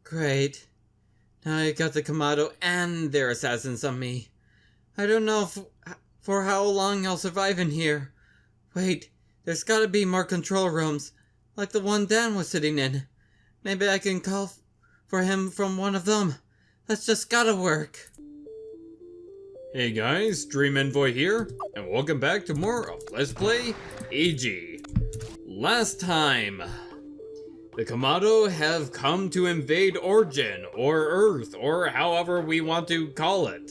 Great. Now I got the Kamado and their assassins on me. I don't know for how long I'll survive in here. Wait, there's gotta be more control rooms, like the one Dan was sitting in. Maybe I can call for him from one of them. That's just gotta work. Hey guys, Dream Envoy here, and welcome back to more of Let's Play AG. Last time, the Kamado have come to invade Origin, or Earth, or however we want to call it.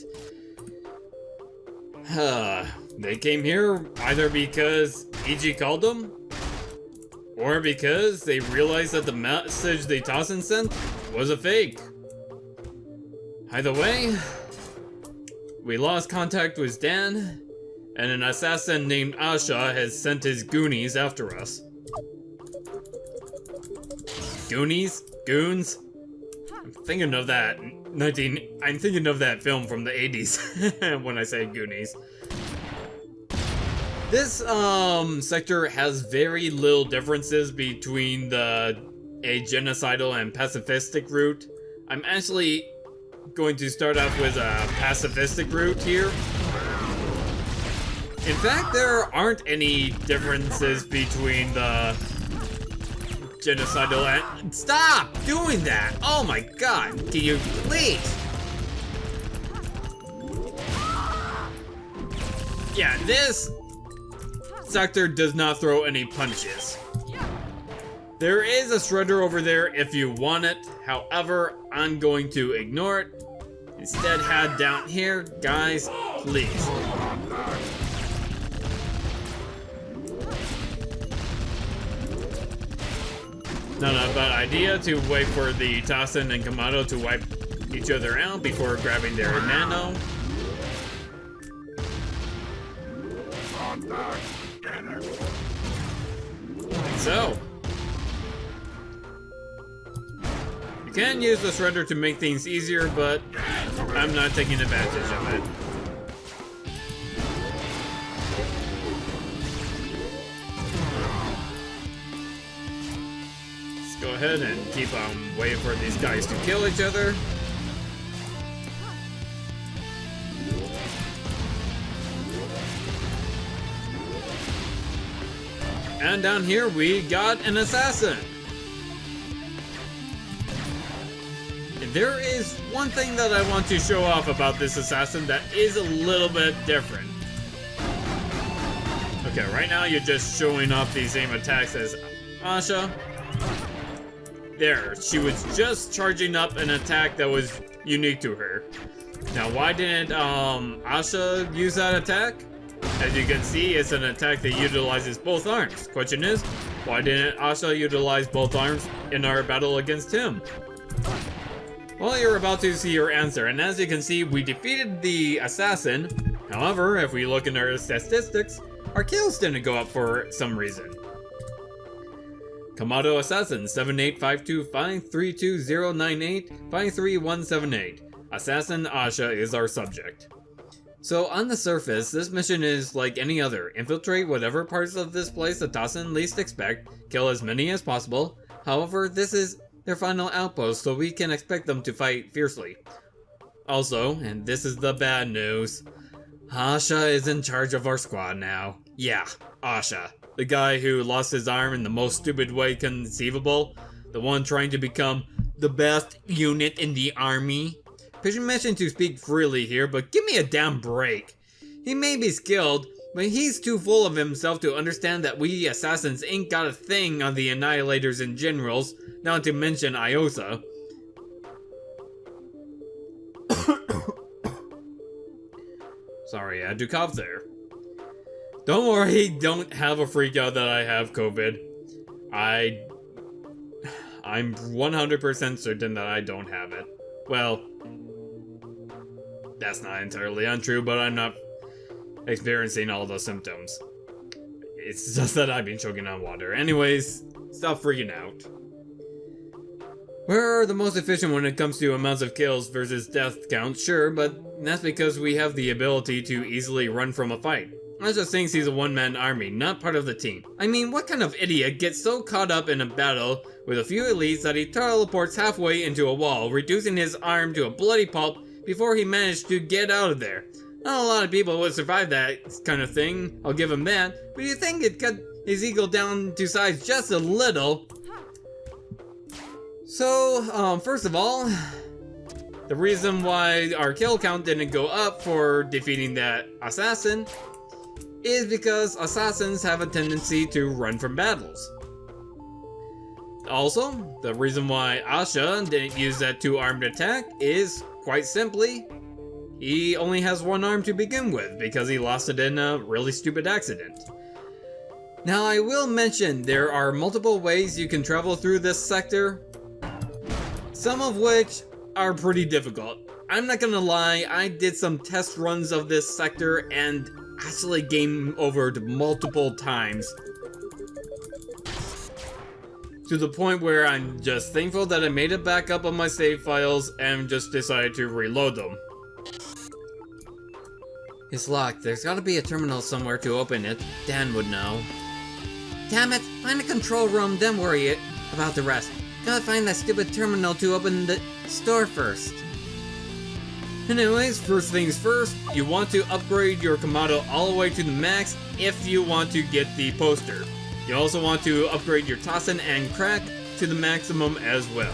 They came here either because EG called them, or because they realized that the message the Tasen sent was a fake. Either way, we lost contact with Dan, and an assassin named Asha has sent his Goonies after us. Goonies? Goons? I'm thinking of that film from the 80s when I say Goonies. This sector has very little differences between a genocidal and pacifistic route. I'm actually going to start off with a pacifistic route here. In fact, there aren't any differences between the genocidal and— Stop doing that! Oh my god, can you please? Yeah, this sector does not throw any punches. There is a shredder over there if you want it. However, I'm going to ignore it. Instead, head down here, guys, please. Not a bad idea to wait for the Tasen and Kamado to wipe each other out before grabbing their nano. So, you can use the shredder to make things easier, but I'm not taking advantage of it. Let's go ahead and keep on waiting for these guys to kill each other. And down here we got an assassin. And there is one thing that I want to show off about this assassin that is a little bit different. Okay, right now you're just showing off the same attacks as Asha. There, she was just charging up an attack that was unique to her. Now, why didn't Asha use that attack? As you can see, it's an attack that utilizes both arms. Question is, why didn't Asha utilize both arms in our battle against him? Well, you're about to see your answer, and as you can see, we defeated the assassin. However, if we look in our statistics, our kills didn't go up for some reason. Kamado Assassin 785253209853178. Assassin Asha is our subject. So on the surface, this mission is like any other. Infiltrate whatever parts of this place the Tasen least expect, kill as many as possible. However, this is their final outpost, so we can expect them to fight fiercely. Also, and this is the bad news, Asha is in charge of our squad now. Yeah, Asha. The guy who lost his arm in the most stupid way conceivable. The one trying to become the best unit in the army. Permission to speak freely here, but give me a damn break. He may be skilled, but he's too full of himself to understand that we assassins ain't got a thing on the annihilators and generals, not to mention Iosa. Sorry, I had to cough there. Don't worry, don't have a freak out that I have COVID. I'm 100% certain that I don't have it. Well, that's not entirely untrue, but I'm not experiencing all the symptoms. It's just that I've been choking on water. Anyways, stop freaking out. We're the most efficient when it comes to amounts of kills versus death count, sure, but that's because we have the ability to easily run from a fight. I just thinks he's a one-man army, not part of the team. I mean, what kind of idiot gets so caught up in a battle with a few elites that he teleports halfway into a wall, reducing his arm to a bloody pulp before he managed to get out of there? Not a lot of people would survive that kind of thing, I'll give him that, but you think it cut his ego down to size just a little. So, first of all, the reason why our kill count didn't go up for defeating that assassin is because assassins have a tendency to run from battles. Also, the reason why Asha didn't use that two-armed attack is, quite simply, he only has one arm to begin with because he lost it in a really stupid accident. Now, I will mention there are multiple ways you can travel through this sector, some of which are pretty difficult. I'm not gonna lie, I did some test runs of this sector and actually game overed multiple times, to the point where I'm just thankful that I made a backup of my save files and just decided to reload them. It's locked. There's gotta be a terminal somewhere to open it. Dan would know. Damn it! Find a control room, then worry about the rest. Gotta find that stupid terminal to open the store first. Anyways, first things first, you want to upgrade your Kamado all the way to the max if you want to get the poster. You also want to upgrade your Tasen and Crack to the maximum as well.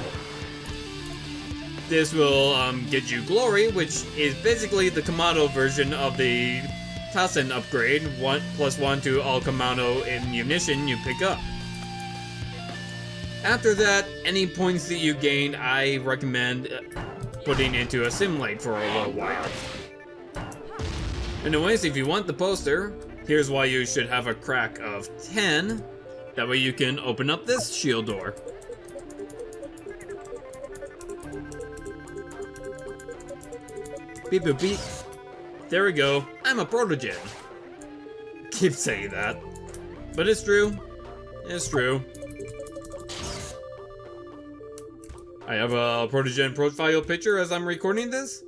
This will get you Glory, which is basically the Kamado version of the Tasen upgrade, 1+1 to all Kamado ammunition you pick up. After that, any points that you gain, I recommend putting into a Simlate for a little while. Anyways, if you want the poster, here's why you should have a Crack of 10. That way you can open up this shield door. Beep boop beep. There we go. I'm a protogen. Keep saying that. But it's true. It's true. I have a protogen profile picture as I'm recording this.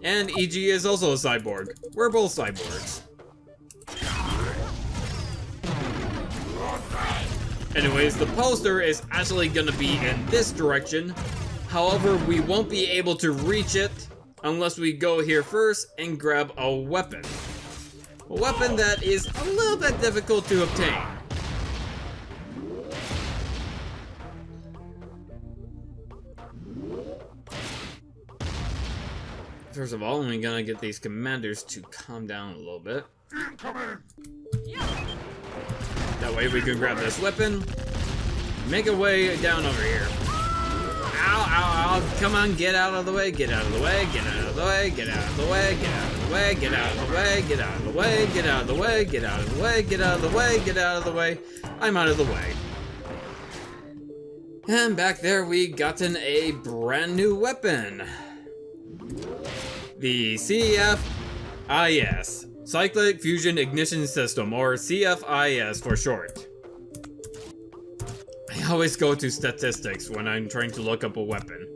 And EG is also a cyborg. We're both cyborgs. Anyways, the poster is actually gonna be in this direction. However, we won't be able to reach it unless we go here first and grab a weapon. A weapon that is a little bit difficult to obtain. First of all, I'm gonna get these commanders to calm down a little bit. That way we can grab this weapon, make our way down over here. Ow, ow, ow, come on, get out of the way, get out of the way, get out of the way, get out of the way, get out of the way, get out of the way, get out of the way, get out of the way, get out of the way, get out of the way, get out of the way. I'm out of the way. And back there we gotten a brand new weapon. The CFIS, Cyclic Fusion Ignition System, or CFIS for short. I always go to statistics when I'm trying to look up a weapon.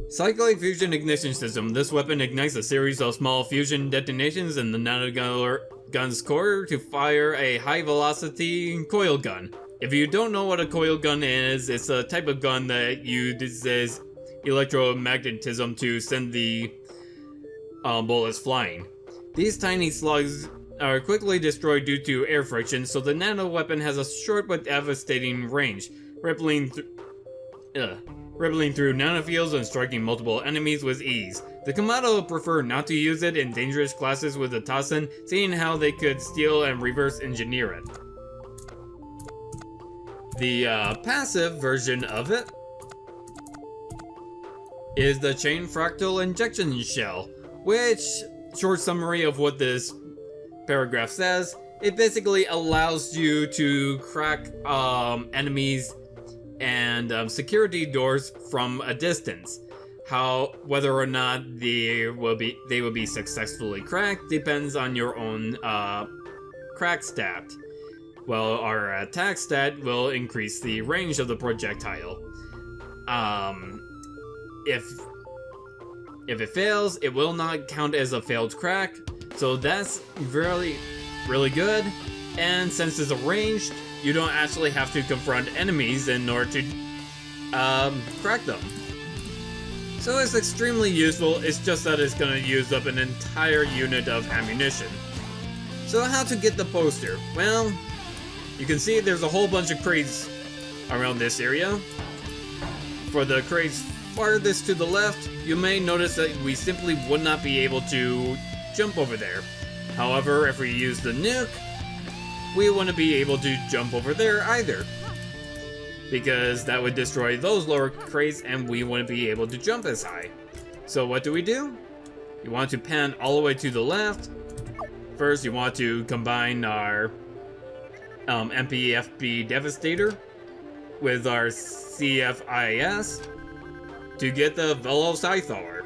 Cyclic Fusion Ignition System. This weapon ignites a series of small fusion detonations in the nanogun's core to fire a high-velocity coil gun. If you don't know what a coil gun is, it's a type of gun that uses electromagnetism to send the bullets flying. These tiny slugs are quickly destroyed due to air friction, so the nano weapon has a short but devastating range, rippling through nanofields and striking multiple enemies with ease. The Kamado prefer not to use it in dangerous classes with the Tasen, seeing how they could steal and reverse engineer it. The passive version of it is the Chain Fractal Injection Shell, which, short summary of what this paragraph says, it basically allows you to crack enemies and security doors from a distance. Whether or not they will be successfully cracked depends on your own crack stat. Well, our attack stat will increase the range of the projectile. If If it fails, it will not count as a failed crack. So that's really good. And since it's arranged, you don't actually have to confront enemies in order to crack them. So it's extremely useful, it's just that it's gonna use up an entire unit of ammunition. So how to get the poster? Well, you can see there's a whole bunch of crates around this area. For the crates farthest to the left, you may notice that we simply would not be able to jump over there. However, if we use the nuke, we wouldn't be able to jump over there either, because that would destroy those lower crates and we wouldn't be able to jump as high. So what do? You want to pan all the way to the left. First, you want to combine our MPFB Devastator with our CFIS to get the Velocithor.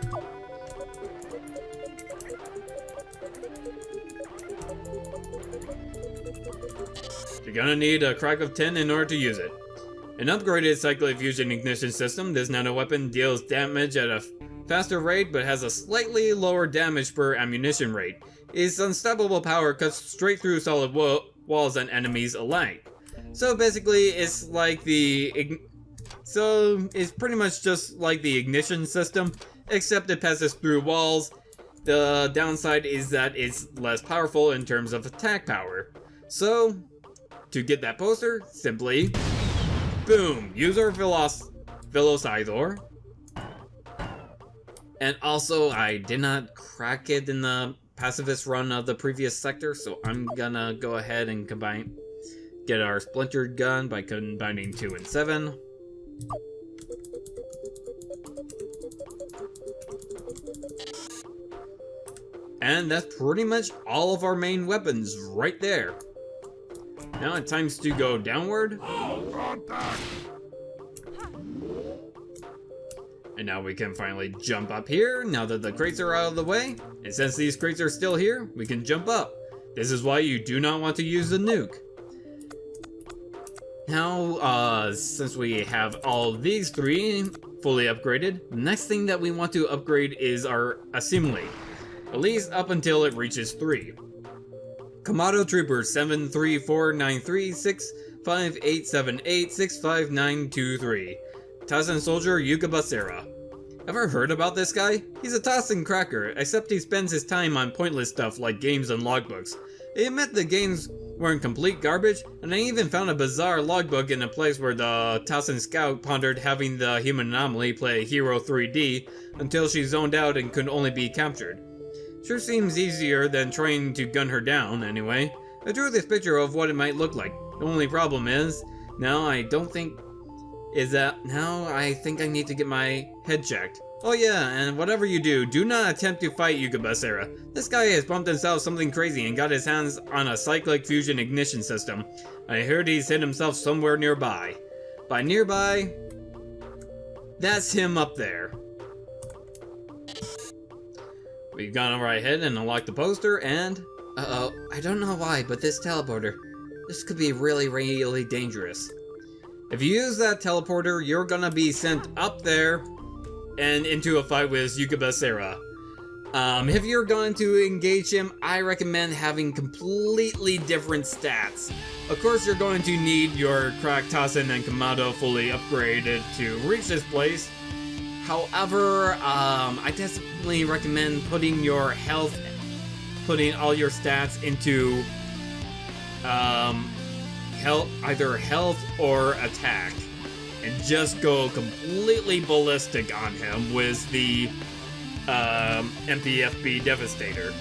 You're gonna need a crack of 10 in order to use it. An upgraded cyclic fusion ignition system, this nano weapon deals damage at a faster rate but has a slightly lower damage per ammunition rate. Its unstoppable power cuts straight through solid walls and enemies alike. So basically, it's pretty much just like the ignition system, except it passes through walls. The downside is that it's less powerful in terms of attack power. So, to get that poster, simply boom, use our Velocithor. And also, I did not crack it in the pacifist run of the previous sector, so I'm gonna go ahead and get our splintered gun by combining 2 and 7. And that's pretty much all of our main weapons right there. Now it's time to go downward. And now we can finally jump up here, now that the crates are out of the way. And since these crates are still here, we can jump up. This is why you do not want to use the nuke. Now, since we have all these 3 fully upgraded, the next thing that we want to upgrade is our assembly. At least up until it reaches 3. Kamado Trooper 734936588786592 Tasen Soldier Yuka Basera. Ever heard about this guy? He's a Tasen cracker, except he spends his time on pointless stuff like games and logbooks. I admit the games weren't complete garbage, and I even found a bizarre logbook in a place where the Tasen Scout pondered having the human anomaly play Hero 3D until she zoned out and could only be captured. Sure seems easier than trying to gun her down, anyway. I drew this picture of what it might look like. The only problem is, now I think I need to get my head checked. Oh yeah, and whatever you do, do not attempt to fight Yuka Basera. This guy has bumped himself something crazy and got his hands on a cyclic fusion ignition system. I heard he's hid himself somewhere nearby. By nearby, that's him up there. We've gone right ahead and unlocked the poster, and uh-oh, I don't know why, but this teleporter, this could be really, really dangerous. If you use that teleporter, you're gonna be sent up there and into a fight with Yuka Basera. If you're going to engage him, I recommend having completely different stats. Of course, you're going to need your Crack Tasen and Kamado fully upgraded to reach this place. However, I definitely recommend putting all your stats into either health or attack, and just go completely ballistic on him with the MPFB Devastator.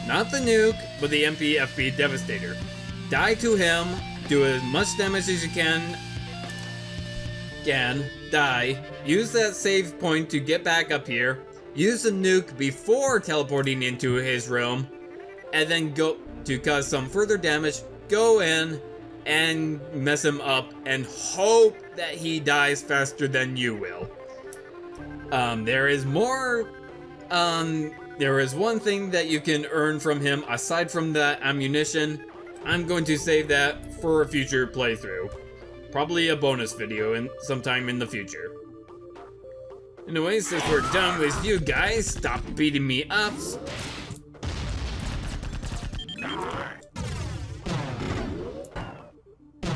Not the nuke, but the MPFB Devastator. Die to him, do as much damage as you can, die, use that save point to get back up here, use the nuke before teleporting into his room, and then go to cause some further damage, go in and mess him up and hope that he dies faster than you will. There is more, there is one thing that you can earn from him aside from that ammunition. I'm going to save that for a future playthrough. Probably a bonus video sometime in the future. Anyway, since we're done with you guys, stop beating me up.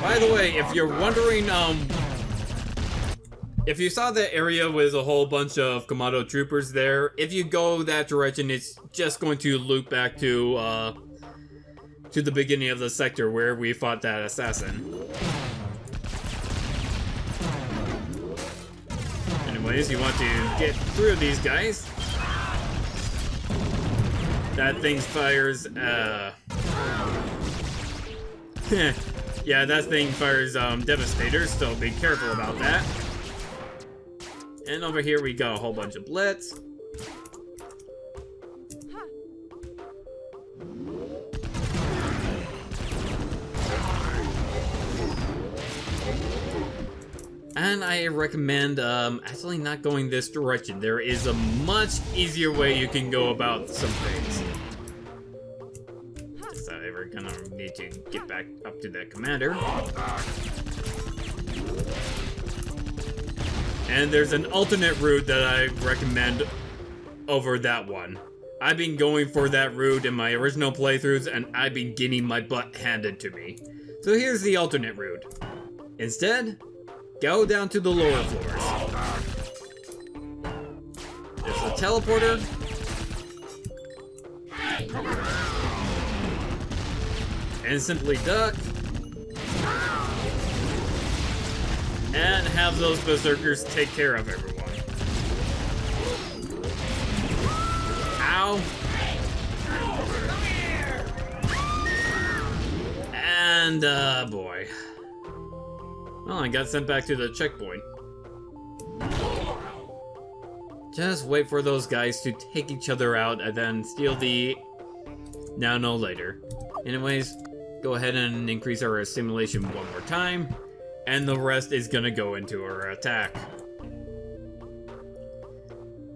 By the way, if you're wondering, if you saw the area with a whole bunch of Komodo troopers there, if you go that direction, it's just going to loop back to the beginning of the sector where we fought that assassin. Anyways, you want to get through these guys. That thing fires, yeah, that thing fires, Devastators, so be careful about that. And over here we got a whole bunch of Blitz. And I recommend actually not going this direction. There is a much easier way you can go about some things. Guess we're gonna need to get back up to that commander. And there's an alternate route that I recommend over that one. I've been going for that route in my original playthroughs and I've been getting my butt handed to me. So here's the alternate route. Instead, go down to the lower floors. There's a teleporter. And simply duck. And have those berserkers take care of everyone. Ow. And, boy. Oh, I got sent back to the checkpoint. Just wait for those guys to take each other out and then steal the nano later. Anyways, go ahead and increase our simulation one more time. And the rest is gonna go into our attack.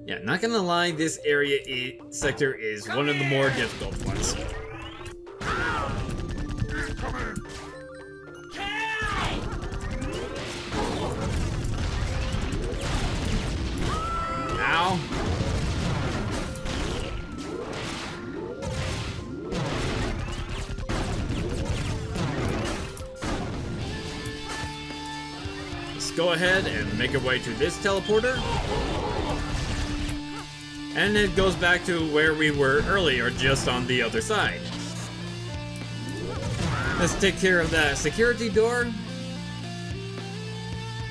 Yeah, not gonna lie, this area sector is one of the more difficult ones. Ow. Let's go ahead and make our way to this teleporter. And it goes back to where we were earlier, just on the other side. Let's take care of that security door.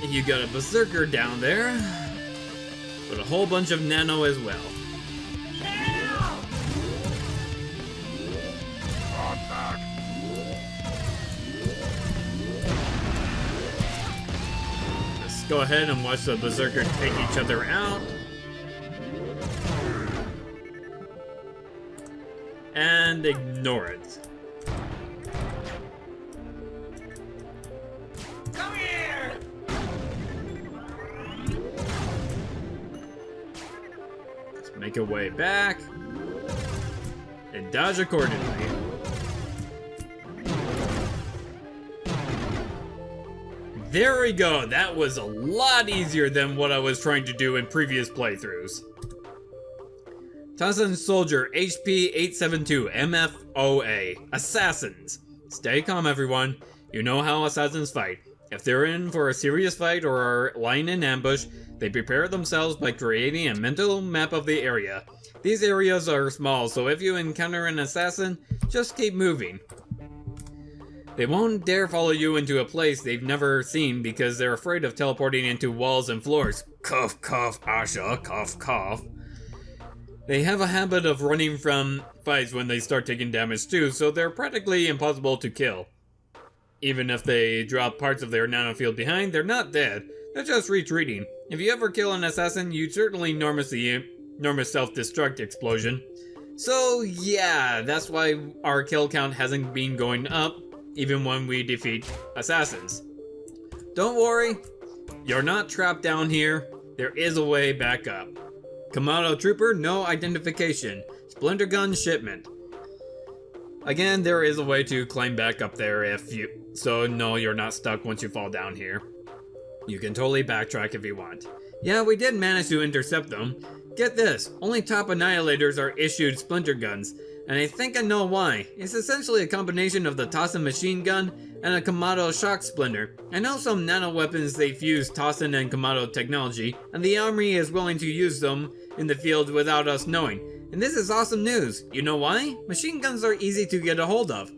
And you got a berserker down there. With a whole bunch of nano as well. Let's go ahead and watch the berserker take each other out. And ignore it. Come here! Let's make our way back. And dodge accordingly. There we go. That was a lot easier than what I was trying to do in previous playthroughs. Tasen Soldier HP 872 MFOA. Assassins. Stay calm, everyone. You know how assassins fight. If they're in for a serious fight or are lying in ambush, they prepare themselves by creating a mental map of the area. These areas are small, so if you encounter an assassin, just keep moving. They won't dare follow you into a place they've never seen because they're afraid of teleporting into walls and floors. Cough, cough, Asha, cough, cough. They have a habit of running from fights when they start taking damage too, so they're practically impossible to kill. Even if they drop parts of their nanofield behind, they're not dead. They're just retreating. If you ever kill an assassin, you certainly enormous self-destruct explosion. So yeah, that's why our kill count hasn't been going up, even when we defeat assassins. Don't worry, you're not trapped down here. There is a way back up. Komodo Trooper, no identification. Splinter Gun shipment. Again, there is a way to climb back up there if you... So no, you're not stuck once you fall down here. You can totally backtrack if you want. Yeah, we did manage to intercept them. Get this, only top annihilators are issued splinter guns, and I think I know why. It's essentially a combination of the Tasen machine gun and a Kamado shock splinter. I know some nano weapons they fuse Tasen and Kamado technology, and the army is willing to use them in the field without us knowing. And this is awesome news. You know why? Machine guns are easy to get a hold of.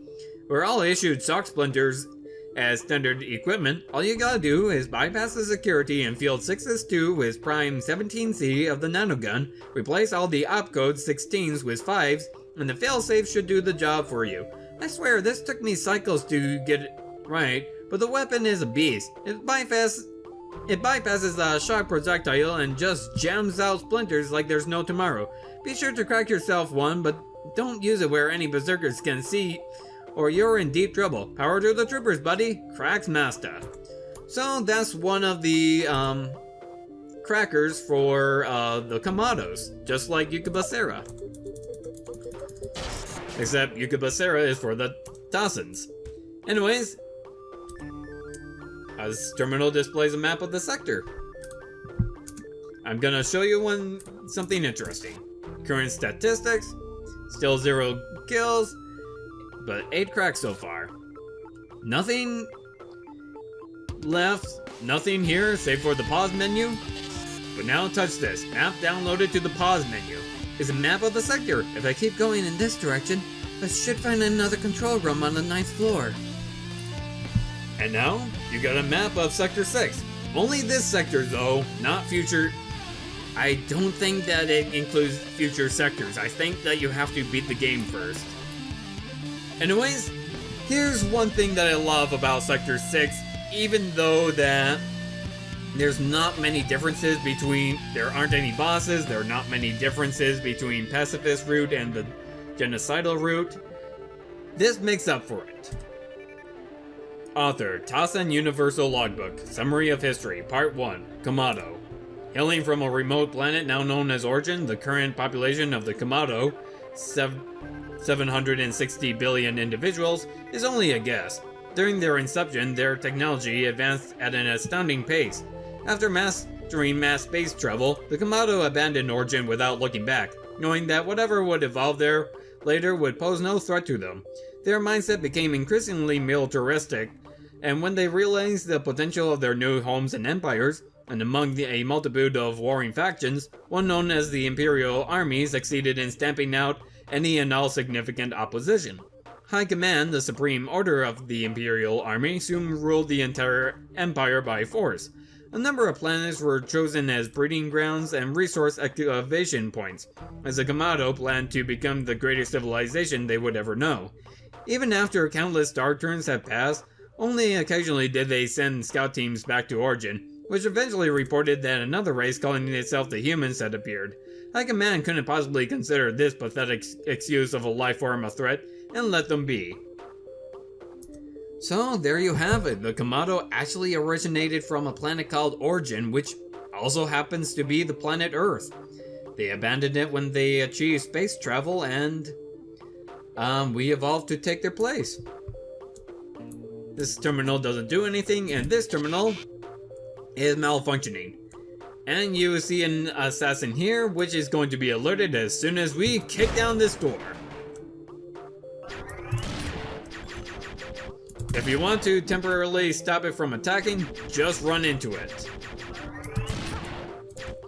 We're all issued shock splinters as standard equipment. All you gotta do is bypass the security in Field 6S2 with Prime 17C of the nanogun, replace all the opcode 16s with 5s, and the failsafe should do the job for you. I swear, this took me cycles to get it right, but the weapon is a beast. It bypasses the shock projectile and just jams out splinters like there's no tomorrow. Be sure to crack yourself one, but don't use it where any berserkers can see, or you're in deep trouble. Power to the troopers, buddy. Cracks master. So that's one of the crackers for the Kamados, just like Yukabasera. Except Yukabasera is for the Tasens. Anyways, this terminal displays a map of the sector. I'm gonna show you something interesting. Current statistics, still 0 kills, but 8 cracks so far. Nothing left, nothing here save for the pause menu. But now touch this. Map downloaded to the pause menu. Is a map of the sector. If I keep going in this direction, I should find another control room on the 9th floor. And now, you got a map of Sector 6. Only this sector though, not future. I don't think that it includes future sectors. I think that you have to beat the game first. Anyways, here's one thing that I love about Sector 6, even though that there's not many differences there aren't any bosses, there are not many differences between pacifist route and the genocidal route. This makes up for it. Author, Tasen Universal Logbook, Summary of History, Part 1, Kamado. Hailing from a remote planet now known as Origin, the current population of the Kamado, 760 billion individuals, is only a guess. During their inception, their technology advanced at an astounding pace. After mastering mass space travel, the Kamado abandoned Origin without looking back, knowing that whatever would evolve there later would pose no threat to them. Their mindset became increasingly militaristic, and when they realized the potential of their new homes and empires, and among a multitude of warring factions, one known as the Imperial Army succeeded in stamping out any and all significant opposition. High Command, the supreme order of the Imperial Army, soon ruled the entire empire by force. A number of planets were chosen as breeding grounds and resource excavation points, as the Kamado planned to become the greatest civilization they would ever know. Even after countless star turns had passed, only occasionally did they send scout teams back to Origin, which eventually reported that another race calling itself the Humans had appeared. High Command couldn't possibly consider this pathetic excuse of a life form a threat, and let them be. So there you have it. The Kamado actually originated from a planet called Origin, which also happens to be the planet Earth. They abandoned it when they achieved space travel, and we evolved to take their place. This terminal doesn't do anything, and this terminal is malfunctioning. And you see an assassin here, which is going to be alerted as soon as we kick down this door. If you want to temporarily stop it from attacking, just run into it.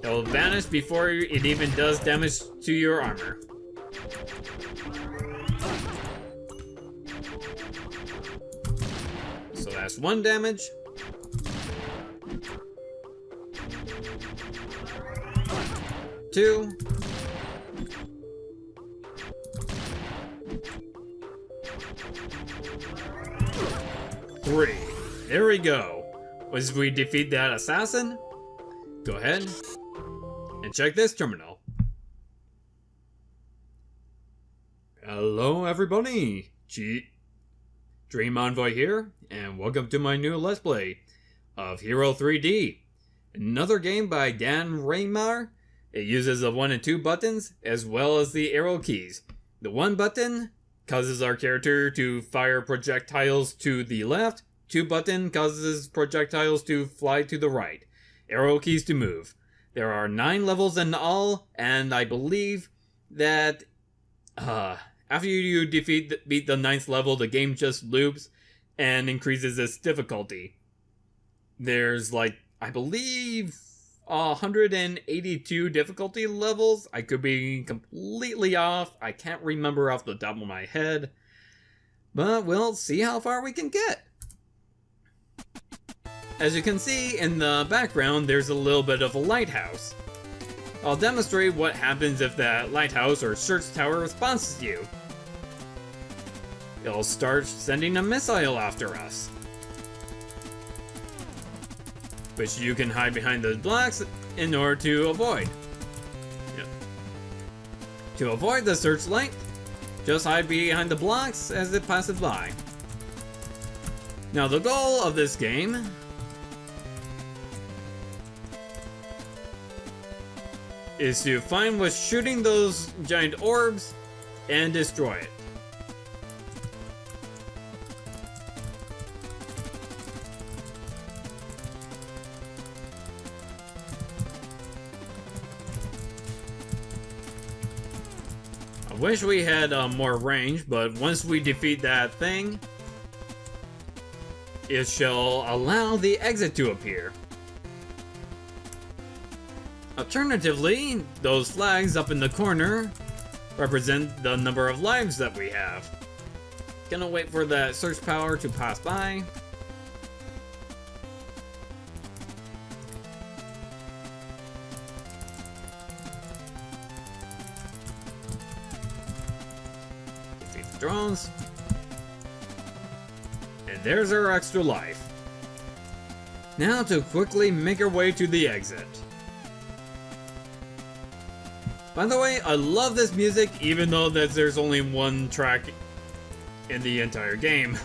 It'll vanish before it even does damage to your armor. So that's 1 damage. 2. 3. There we go. Once we defeat that assassin, go ahead and check this terminal. Hello everybody, Dream Envoy here, and welcome to my new Let's Play of Hero 3D. Another game by Dan Raymar. It uses the 1 and 2 buttons, as well as the arrow keys. The 1 button causes our character to fire projectiles to the left. 2 button causes projectiles to fly to the right. Arrow keys to move. There are 9 levels in all, and I believe that after you beat the 9th level, the game just loops and increases its difficulty. There's like, I believe, 182 difficulty levels. I could be completely off. I can't remember off the top of my head. But we'll see how far we can get. As you can see in the background, there's a little bit of a lighthouse. I'll demonstrate what happens if that lighthouse or church tower responds to you. It'll start sending a missile after us, which you can hide behind the blocks in order to avoid. Yep. To avoid the searchlight, just hide behind the blocks as it passes by. Now the goal of this game is to find what's shooting those giant orbs and destroy it. I wish we had more range, but once we defeat that thing, it shall allow the exit to appear. Alternatively, those flags up in the corner represent the number of lives that we have. Gonna wait for that search power to pass by. Defeat the drones. And there's our extra life. Now to quickly make our way to the exit. By the way, I love this music, even though that there's only one track in the entire game.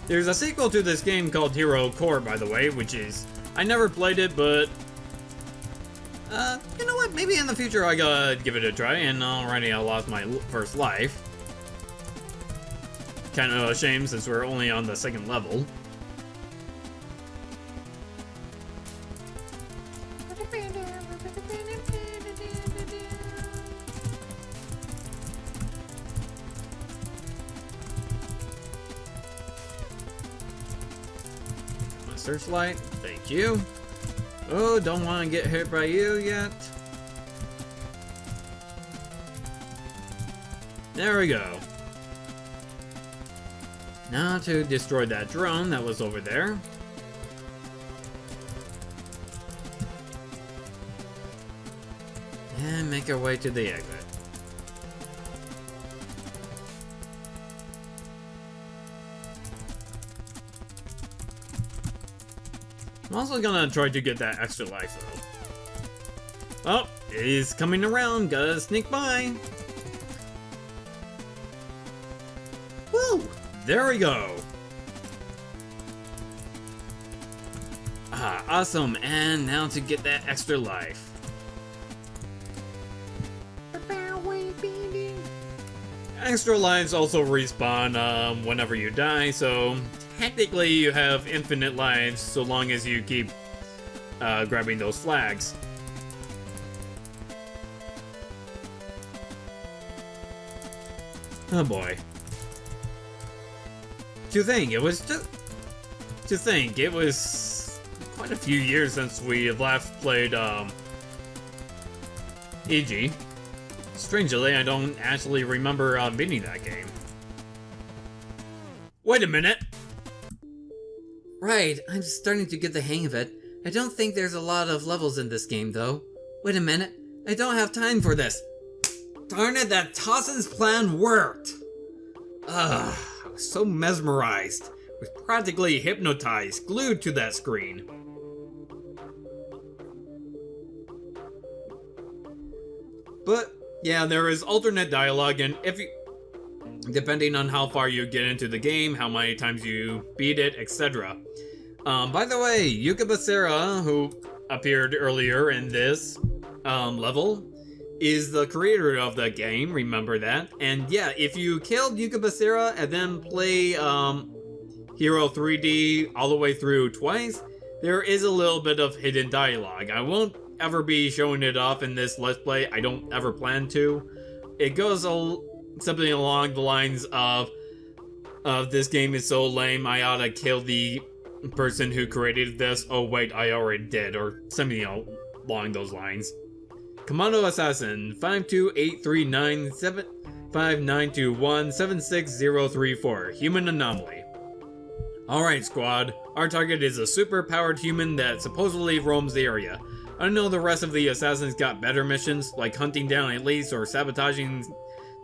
There's a sequel to this game called Hero Core, by the way, which is... I never played it, but... you know what? Maybe in the future I gotta give it a try, and already I lost my first life. Kind of a shame since we're only on the 2nd level. Searchlight, thank you. Oh, don't want to get hit by you yet. There we go. Now to destroy that drone that was over there. And make our way to the exit. I'm also gonna try to get that extra life though. Oh, he's coming around, gotta sneak by. Woo! There we go. Ah, awesome, and now to get that extra life. Extra lives also respawn whenever you die, so technically you have infinite lives so long as you keep grabbing those flags. Oh boy. To think it was quite a few years since we last played EG. Strangely, I don't actually remember beating that game. Wait a minute! Right, I'm starting to get the hang of it. I don't think there's a lot of levels in this game, though. Wait a minute, I don't have time for this. Darn it, that Tasen's plan worked! Ugh, I was so mesmerized. I was practically hypnotized, glued to that screen. But, yeah, there is alternate dialogue, and if you... depending on how far you get into the game, how many times you beat it, etc. By the way, Yuka Basara, who appeared earlier in this level, is the creator of the game, remember that. And yeah, if you killed Yuka Basara and then play Hero 3D all the way through twice, there is a little bit of hidden dialogue. I won't ever be showing it off in this Let's Play. I don't ever plan to. It goes something along the lines of this game is so lame, I oughta kill the person who created this. Oh wait, I already did, or something along those lines. Commando Assassin 528397592176034 Human Anomaly. Alright squad, our target is a super-powered human that supposedly roams the area. I know the rest of the assassins got better missions, like hunting down elites or sabotaging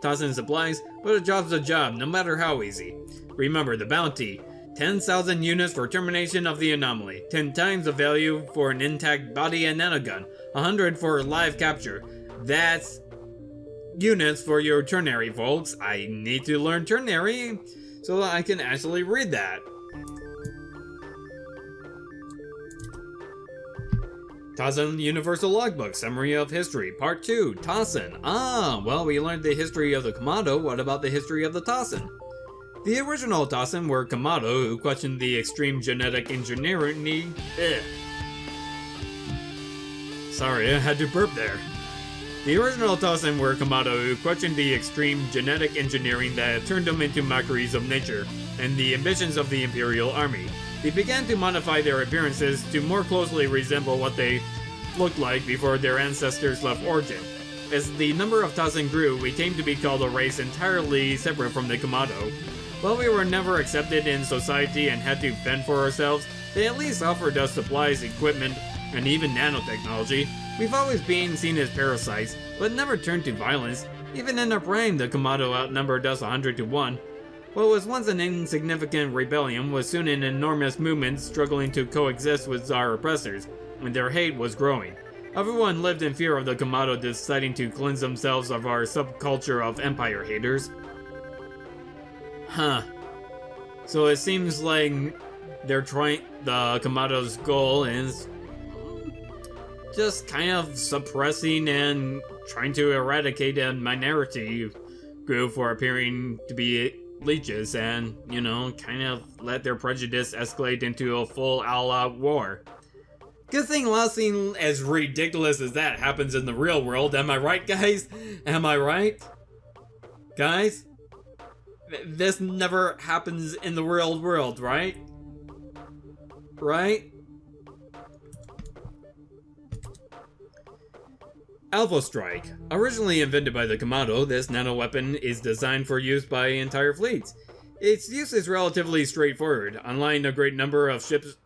Tasen supplies, but a job's a job, no matter how easy. Remember the bounty: 10,000 units for termination of the anomaly, 10 times the value for an intact body and nanogun, 100 for live capture. That's units for your ternary, folks. I need to learn ternary so that I can actually read that. Tasen Universal Logbook, Summary of History, Part 2, Tasen. Well, we learned the history of the Commando. What about the history of the Tasen? The original Tasen were Commando who questioned the extreme genetic engineering. Sorry, I had to burp there. The original Tasen were Commando who questioned the extreme genetic engineering that turned them into mockeries of nature and the ambitions of the Imperial Army. They began to modify their appearances to more closely resemble what they looked like before their ancestors left Origin. As the number of Tasen grew, we came to be called a race entirely separate from the Commando. While we were never accepted in society and had to fend for ourselves, they at least offered us supplies, equipment, and even nanotechnology. We've always been seen as parasites, but never turned to violence. Even in our prime, the Commando outnumbered us 100 to 1. What was once an insignificant rebellion was soon an enormous movement struggling to coexist with our oppressors, and their hate was growing. Everyone lived in fear of the Commando deciding to cleanse themselves of our subculture of empire haters. Huh. So it seems like the Commando's goal is just kind of suppressing and trying to eradicate a minority group for appearing to be leeches and, kind of let their prejudice escalate into a full all-out war. Good thing nothing as ridiculous as that happens in the real world, am I right, guys? Am I right? Guys? This never happens in the real world, right? Right? Alpha Strike. Originally invented by the Commando, this nanoweapon is designed for use by entire fleets. Its use is relatively straightforward. Unline a great number of ships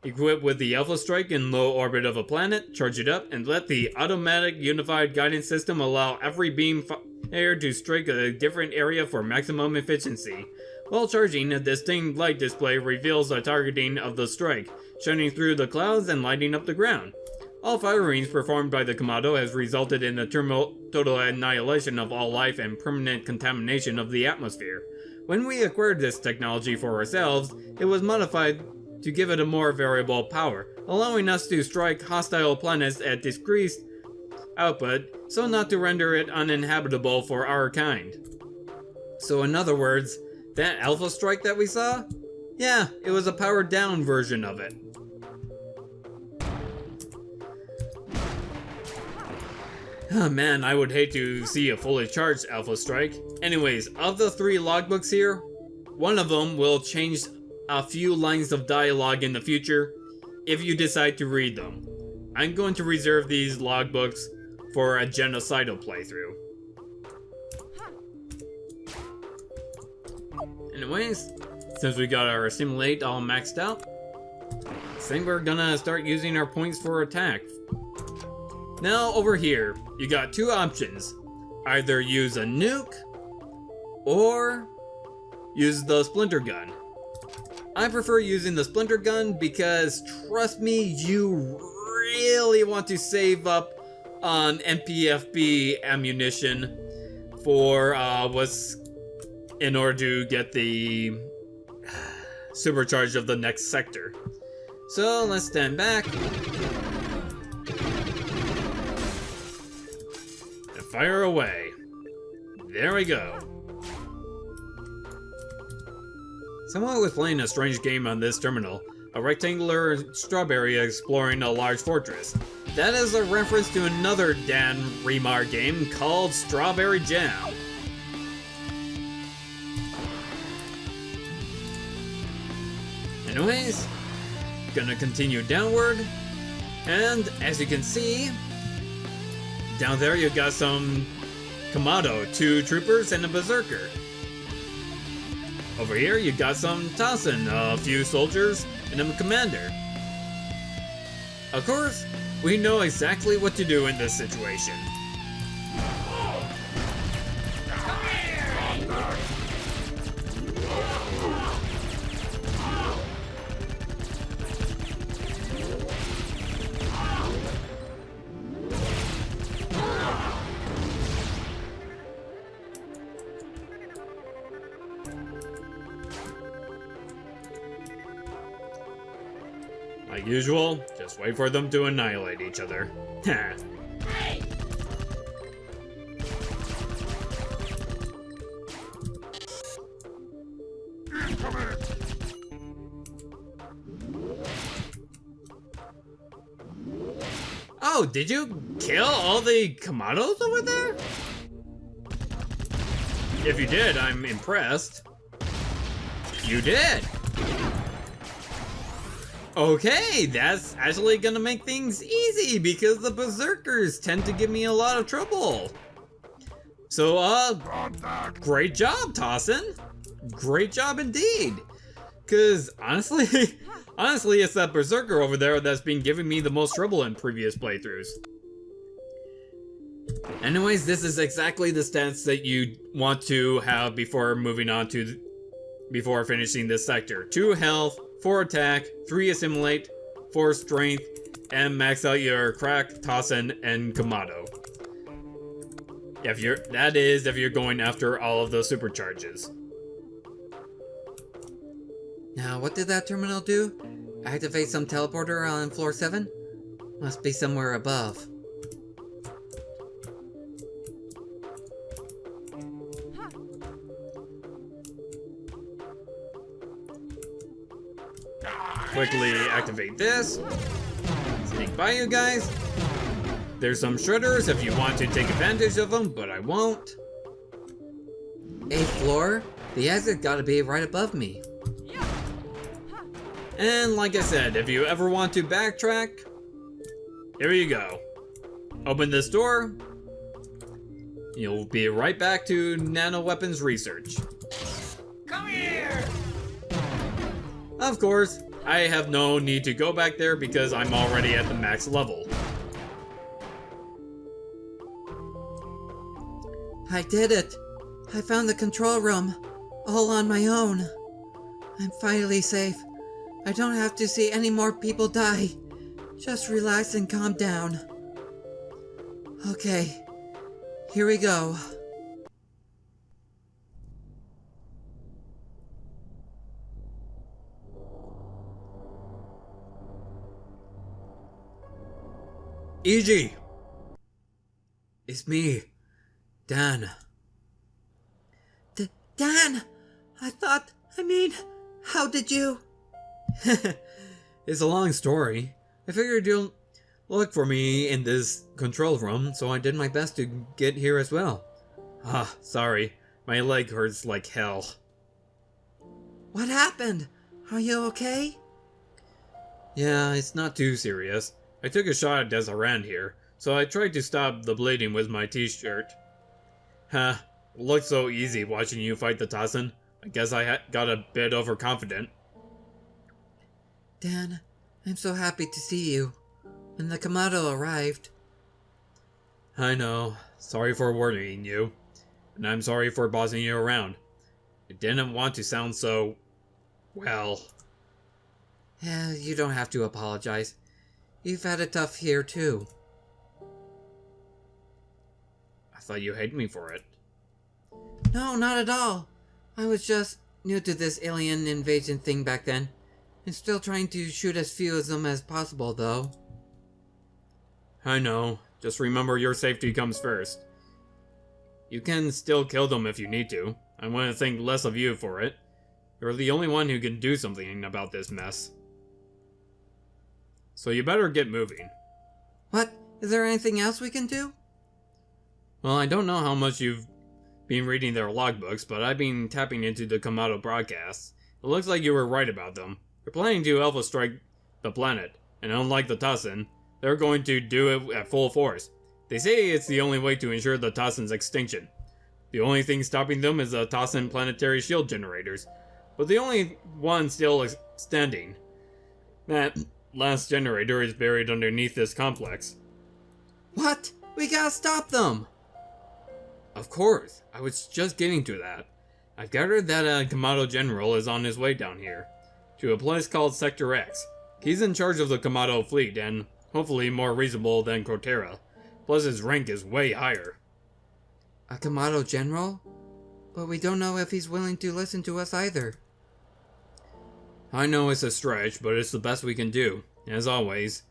equipped with the Alpha Strike in low orbit of a planet, charge it up, and let the automatic unified guidance system allow every beam fired to strike a different area for maximum efficiency. While charging, a distinct light display reveals the targeting of the strike, shining through the clouds and lighting up the ground. All firings performed by the Commando has resulted in the total annihilation of all life and permanent contamination of the atmosphere. When we acquired this technology for ourselves, it was modified to give it a more variable power, allowing us to strike hostile planets at decreased output, so not to render it uninhabitable for our kind. So in other words, that Alpha Strike that we saw? Yeah, it was a powered down version of it. Oh man, I would hate to see a fully charged Alpha Strike. Anyways, of the 3 logbooks here, one of them will change a few lines of dialogue in the future if you decide to read them. I'm going to reserve these logbooks for a genocidal playthrough. Anyways, since we got our simulate all maxed out, I think we're gonna start using our points for attack. Now over here, you got 2 options. Either use a nuke, or use the splinter gun. I prefer using the splinter gun because, trust me, you really want to save up on MPFB ammunition for in order to get the supercharge of the next sector. So let's stand back. Fire away. There we go. Someone was playing a strange game on this terminal. A rectangular strawberry exploring a large fortress. That is a reference to another Dan Remar game called Strawberry Jam. Anyways, gonna continue downward, and as you can see, down there you got some Kamado, 2 troopers and a berserker. Over here you got some Tasen, a few soldiers, and a commander. Of course, we know exactly what to do in this situation. Like usual, just wait for them to annihilate each other. Oh, did you kill all the Kamados over there? If you did, I'm impressed. You did! Okay, that's actually gonna make things easy because the berserkers tend to give me a lot of trouble. So, great job, Tasen. Great job indeed. Cause honestly, it's that berserker over there that's been giving me the most trouble in previous playthroughs. Anyways, this is exactly the stats that you want to have before moving on to, before finishing this sector. 2 health, 4 attack, 3 assimilate, 4 strength, and max out your crack, Tasen, and Kamado. If you're going after all of those supercharges. Now, what did that terminal do? Activate some teleporter on floor 7? Must be somewhere above. Quickly activate this. Sneak by you guys. There's some shredders if you want to take advantage of them, but I won't. 8th floor? The exit gotta be right above me. And like I said, if you ever want to backtrack, here you go. Open this door. You'll be right back to nano weapons research. Come here! Of course, I have no need to go back there because I'm already at the max level. I did it! I found the control room, all on my own. I'm finally safe. I don't have to see any more people die. Just relax and calm down. Okay, here we go. EG! It's me, Dan. Dan! How did you? It's a long story. I figured you'll look for me in this control room, so I did my best to get here as well. Sorry. My leg hurts like hell. What happened? Are you okay? Yeah, it's not too serious. I took a shot at Desiree here, so I tried to stop the bleeding with my t-shirt. It looked so easy watching you fight the Tasen. I guess I got a bit overconfident. Dan, I'm so happy to see you. When the Kamado arrived. I know. Sorry for worrying you. And I'm sorry for bossing you around. I didn't want to sound so... well... You don't have to apologize. You've had it tough here too. I thought you hated me for it. No, not at all. I was just new to this alien invasion thing back then. I'm still trying to shoot as few of them as possible, though. I know. Just remember your safety comes first. You can still kill them if you need to. I want to think less of you for it. You're the only one who can do something about this mess. So you better get moving. What? Is there anything else we can do? Well, I don't know how much you've been reading their logbooks, but I've been tapping into the Kamado broadcasts. It looks like you were right about them. They're planning to Alpha Strike the planet, and unlike the Tasen, they're going to do it at full force. They say it's the only way to ensure the Tasen's extinction. The only thing stopping them is the Tasen planetary shield generators, but the only one still standing. That last generator is buried underneath this complex. What? We gotta stop them! Of course, I was just getting to that. I've gathered that a Kamado general is on his way down here, to a place called Sector X. He's in charge of the Kamado fleet, and hopefully more reasonable than Cortera. Plus his rank is way higher. A Kamado general? But we don't know if he's willing to listen to us either. I know it's a stretch, but it's the best we can do, as always.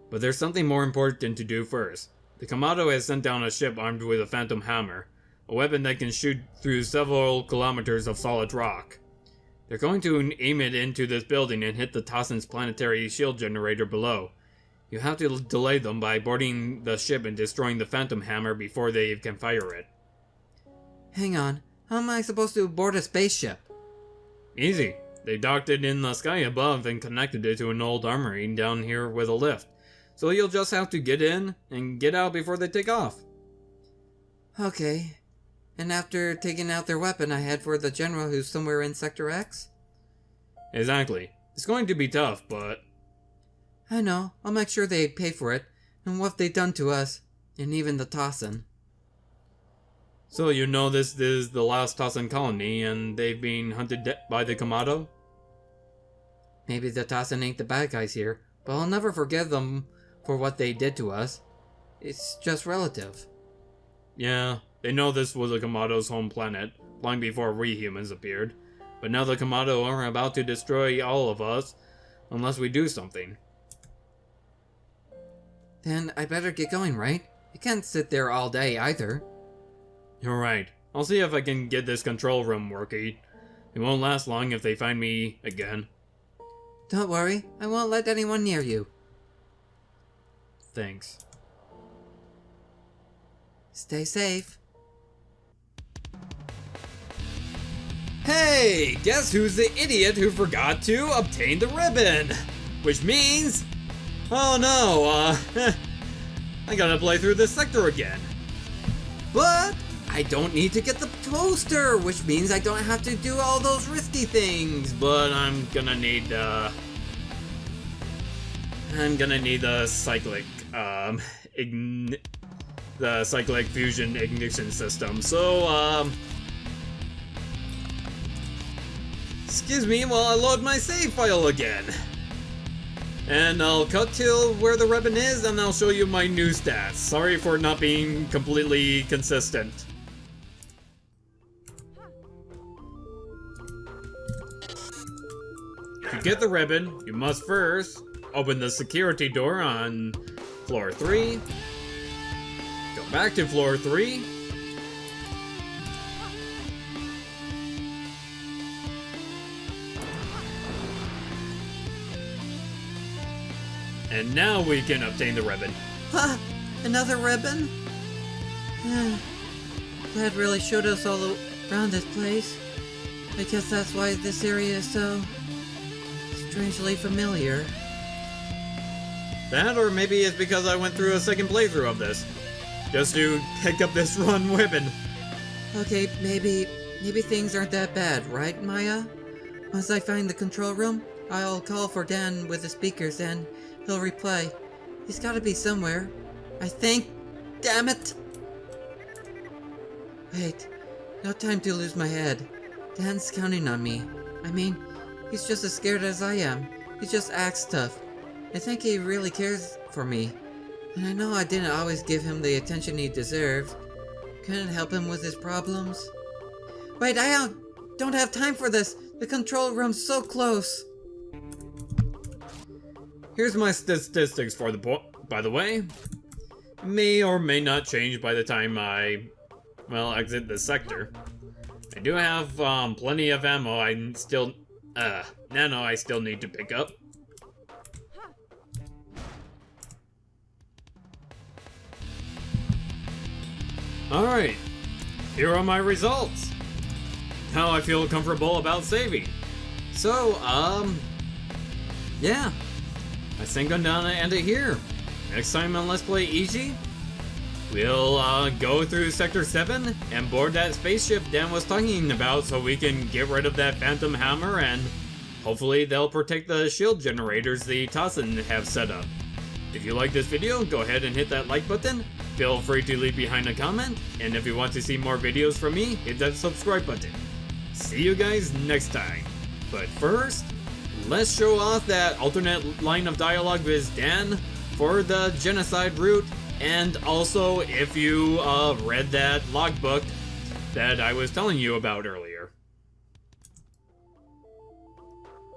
But there's something more important to do first. The Kamado has sent down a ship armed with a phantom hammer, a weapon that can shoot through several kilometers of solid rock. They're going to aim it into this building and hit the Tasen's planetary shield generator below. You have to delay them by boarding the ship and destroying the phantom hammer before they can fire it. Hang on, how am I supposed to board a spaceship? Easy. They docked it in the sky above and connected it to an old armory down here with a lift. So you'll just have to get in and get out before they take off. Okay. And after taking out their weapon, I head for the general who's somewhere in Sector X? Exactly. It's going to be tough, but... I know. I'll make sure they pay for it. And what they've done to us. And even the Tasen. So you know this is the last Tasen colony and they've been hunted by the Kamado? Maybe the Tasen ain't the bad guys here, but I'll never forgive them for what they did to us. It's just relative. Yeah, they know this was the Kamado's home planet, long before we humans appeared. But now the Kamado are about to destroy all of us, unless we do something. Then I better get going, right? I can't sit there all day either. You're right. I'll see if I can get this control room working. It won't last long if they find me again. Don't worry, I won't let anyone near you. Thanks. Stay safe. Hey, guess who's the idiot who forgot to obtain the ribbon? Which means... Oh no, I gotta play through this sector again. But I don't need to get the toaster, which means I don't have to do all those risky things. But I'm gonna need the cyclic, the cyclic fusion ignition system. So, excuse me while I load my save file again. And I'll cut to where the ribbon is and I'll show you my new stats. Sorry for not being completely consistent. To get the ribbon, you must first open the security door on floor 3. Go back to floor 3. And now we can obtain the ribbon. Huh? Another ribbon? Dad really showed us all around this place. I guess that's why this area is so strangely familiar. That, or maybe it's because I went through a second playthrough of this. Just to pick up this one ribbon. Okay, maybe things aren't that bad, right, Maya? Once I find the control room, I'll call for Dan with the speakers and he'll reply. He's gotta be somewhere. I think. Damn it! Wait, no time to lose my head. Dan's counting on me. I mean, he's just as scared as I am. He just acts tough. I think he really cares for me. And I know I didn't always give him the attention he deserved. Couldn't help him with his problems. Wait, I don't have time for this. The control room's so close. Here's my statistics for by the way. May or may not change by the time I, well, exit this sector. I do have plenty of ammo. Nano I still need to pick up. Alright, here are my results. Now I feel comfortable about saving. So, yeah. I think I'm gonna end it here. Next time on Let's Play Easy, we'll go through Sector 7 and board that spaceship Dan was talking about so we can get rid of that Phantom Hammer and hopefully they'll protect the shield generators the Tasen have set up. If you like this video, go ahead and hit that like button. Feel free to leave behind a comment, and if you want to see more videos from me, hit that subscribe button. See you guys next time. But first, let's show off that alternate line of dialogue with Dan for the genocide route, and also if you read that logbook that I was telling you about earlier.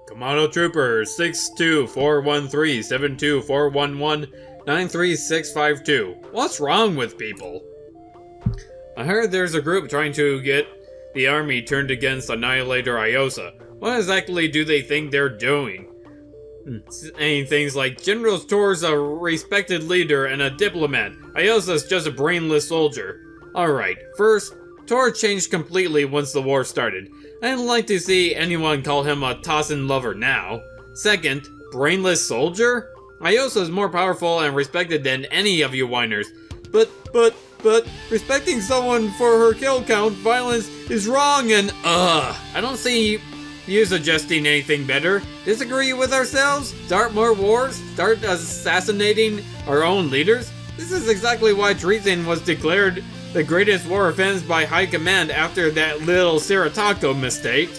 Commando Trooper 62413-72411-93652. What's wrong with people? I heard there's a group trying to get the army turned against Annihilator Iosa. What exactly do they think they're doing? Saying things like, General Tor's a respected leader and a diplomat. Iosa's just a brainless soldier. Alright, first, Tor changed completely once the war started. I don't like to see anyone call him a Tasen lover now. Second, brainless soldier? Iosa's more powerful and respected than any of you whiners. But, respecting someone for her kill count, violence is wrong and, I don't see you suggesting anything better. Disagree with ourselves? Start more wars? Start assassinating our own leaders? This is exactly why treason was declared the greatest war offense by High Command after that little Siratako mistake.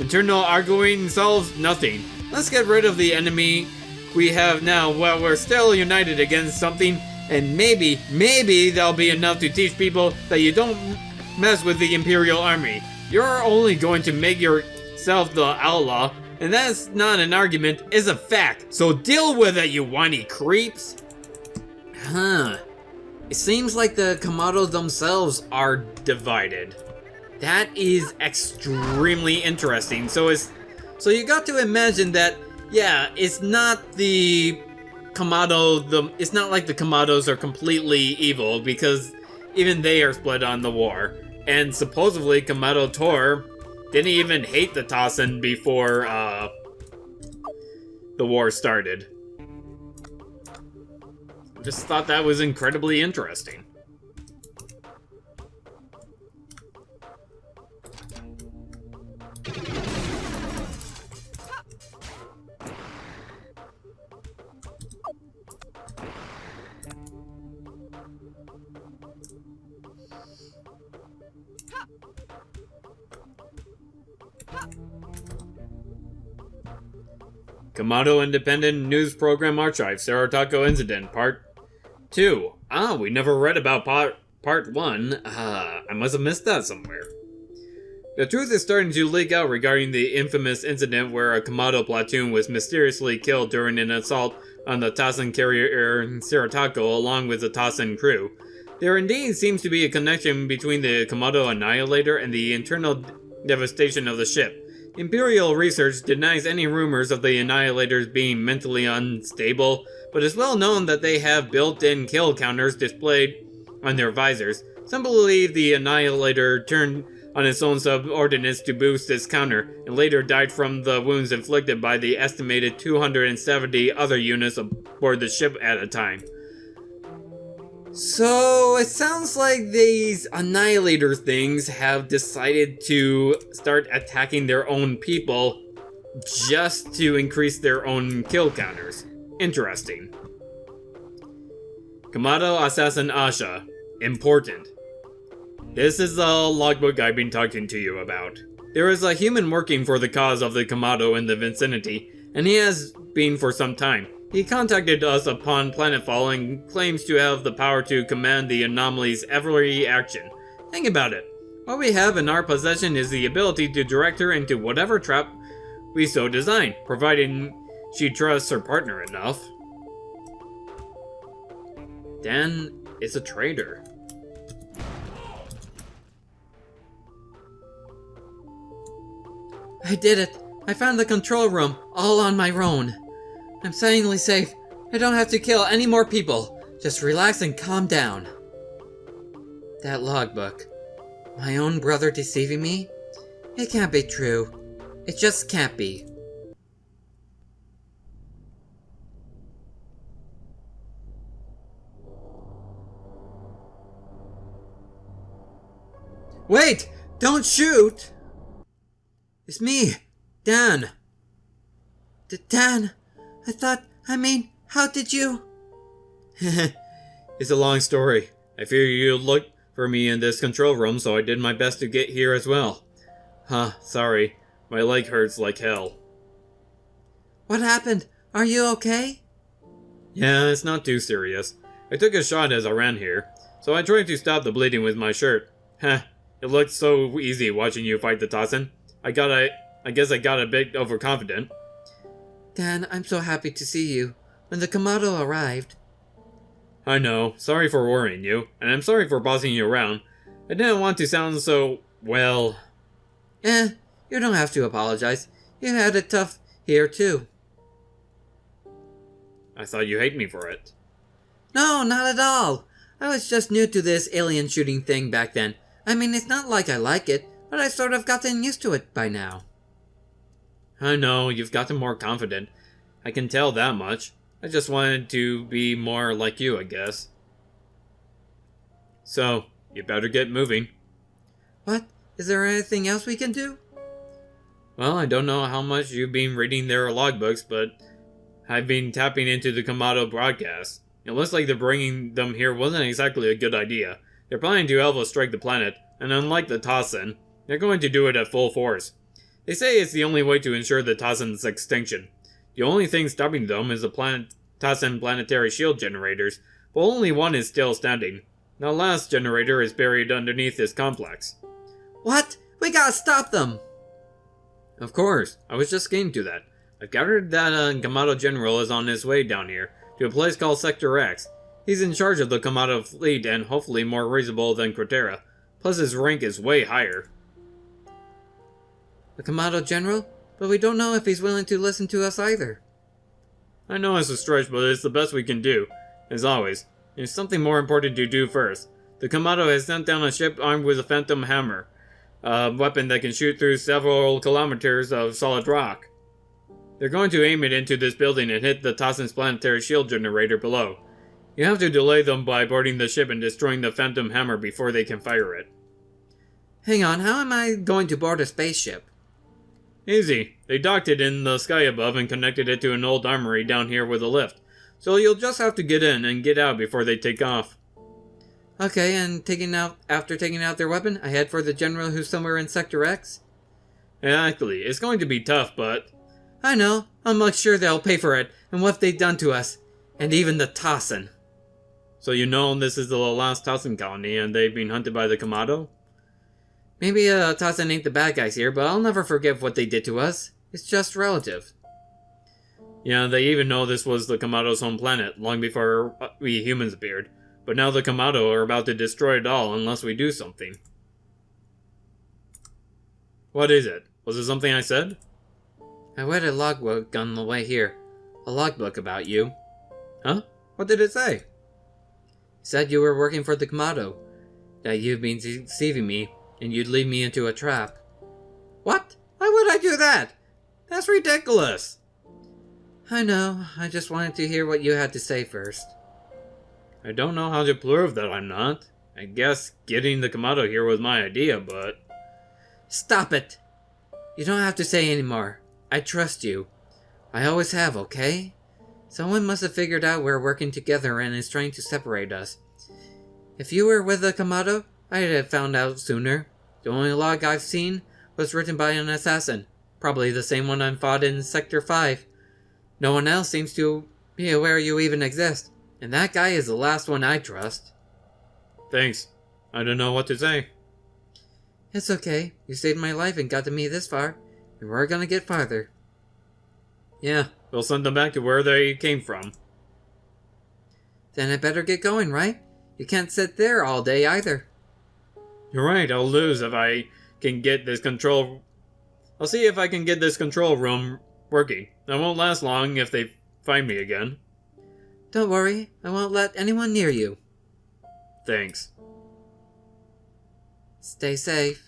Internal arguing solves nothing. Let's get rid of the enemy we have now while we're still united against something, and maybe that'll be enough to teach people that you don't mess with the Imperial Army. You're only going to make yourself the outlaw, and that's not an argument, it's a fact. So deal with it, you whiny creeps. It seems like the Commandos themselves are divided. That is extremely interesting. So you got to imagine that, yeah, it's not the Commando, it's not like the Commandos are completely evil, because even they are split on the war. And supposedly Commando Tor didn't even hate the Tasen before the war started. Just thought that was incredibly interesting. Commando Independent News Program Archive, Siratako Incident, Part 2. We never read about Part 1. I must have missed that somewhere. The truth is starting to leak out regarding the infamous incident where a Commando platoon was mysteriously killed during an assault on the Tasen carrier Siratako along with the Tasen crew. There indeed seems to be a connection between the Commando Annihilator and the internal devastation of the ship. Imperial research denies any rumors of the Annihilators being mentally unstable, but it's well known that they have built-in kill counters displayed on their visors. Some believe the Annihilator turned on its own subordinates to boost its counter, and later died from the wounds inflicted by the estimated 270 other units aboard the ship at a time. So, it sounds like these Annihilator things have decided to start attacking their own people just to increase their own kill counters. Interesting. Commando Assassin Asha. Important. This is the logbook I've been talking to you about. There is a human working for the cause of the Commando in the vicinity, and he has been for some time. He contacted us upon planetfall and claims to have the power to command the anomaly's every action. Think about it. What we have in our possession is the ability to direct her into whatever trap we so design, providing she trusts her partner enough. Dan is a traitor. I did it. I found the control room, all on my own. I'm finally safe. I don't have to kill any more people. Just relax and calm down. That logbook. My own brother deceiving me? It can't be true. It just can't be. Wait! Don't shoot! It's me, Dan. Dan? How did you? It's a long story. I figured you'd look for me in this control room, so I did my best to get here as well. Sorry. My leg hurts like hell. What happened? Are you okay? Yeah, it's not too serious. I took a shot as I ran here, so I tried to stop the bleeding with my shirt. It looked so easy watching you fight the Tasen. I guess I got a bit overconfident. Dan, I'm so happy to see you. When the Kamado arrived... I know, sorry for worrying you, and I'm sorry for bossing you around. I didn't want to sound so, well... you don't have to apologize. You had it tough here too. I thought you hate me for it. No, not at all. I was just new to this alien shooting thing back then. It's not like I like it, but I sort of gotten used to it by now. I know, you've gotten more confident. I can tell that much. I just wanted to be more like you, I guess. So, you better get moving. What? Is there anything else we can do? Well, I don't know how much you've been reading their logbooks, but I've been tapping into the Kamado broadcast. It looks like the bringing them here wasn't exactly a good idea. They're planning to Alpha strike the planet, and unlike the Tasen, they're going to do it at full force. They say it's the only way to ensure the Tasen's extinction. The only thing stopping them is the Tasen planetary shield generators, but only one is still standing. The last generator is buried underneath this complex. What? We gotta stop them! Of course, I was just getting to that. I've gathered that Kamado General is on his way down here, to a place called Sector X. He's in charge of the Kamado fleet and hopefully more reasonable than Cortera. Plus his rank is way higher. The Kamado General? But we don't know if he's willing to listen to us either. I know it's a stretch, but it's the best we can do. As always, there's something more important to do first. The Kamado has sent down a ship armed with a Phantom Hammer, a weapon that can shoot through several kilometers of solid rock. They're going to aim it into this building and hit the Tasen's planetary shield generator below. You have to delay them by boarding the ship and destroying the Phantom Hammer before they can fire it. Hang on, how am I going to board a spaceship? Easy. They docked it in the sky above and connected it to an old armory down here with a lift. So you'll just have to get in and get out before they take off. Okay, and after taking out their weapon, I head for the general who's somewhere in Sector X? Exactly. It's going to be tough, but... I know. I'm not sure they'll pay for it, and what they've done to us. And even the Tasen. So you know this is the last Tasen colony and they've been hunted by the Kamado? Maybe Tasen ain't the bad guys here, but I'll never forgive what they did to us. It's just relative. Yeah, they even know this was the Kamado's home planet, long before we humans appeared. But now the Kamado are about to destroy it all unless we do something. What is it? Was it something I said? I read a logbook on the way here. A logbook about you. Huh? What did it say? It said you were working for the Kamado. That you've been deceiving me, and you'd lead me into a trap. What? Why would I do that? That's ridiculous. I know. I just wanted to hear what you had to say first. I don't know how to prove that I'm not. I guess getting the Kamado here was my idea, but... Stop it! You don't have to say anymore. I trust you. I always have, okay? Someone must have figured out we're working together and is trying to separate us. If you were with the Kamado, I'd have found out sooner. The only log I've seen was written by an assassin. Probably the same one I fought in Sector 5. No one else seems to be aware you even exist. And that guy is the last one I trust. Thanks. I don't know what to say. It's okay. You saved my life and got to me this far. And we're gonna get farther. Yeah, we'll send them back to where they came from. Then I better get going, right? You can't sit there all day either. You're right, I'll lose if I can get this control I'll see if I can get this control room working. That won't last long if they find me again. Don't worry, I won't let anyone near you. Thanks. Stay safe.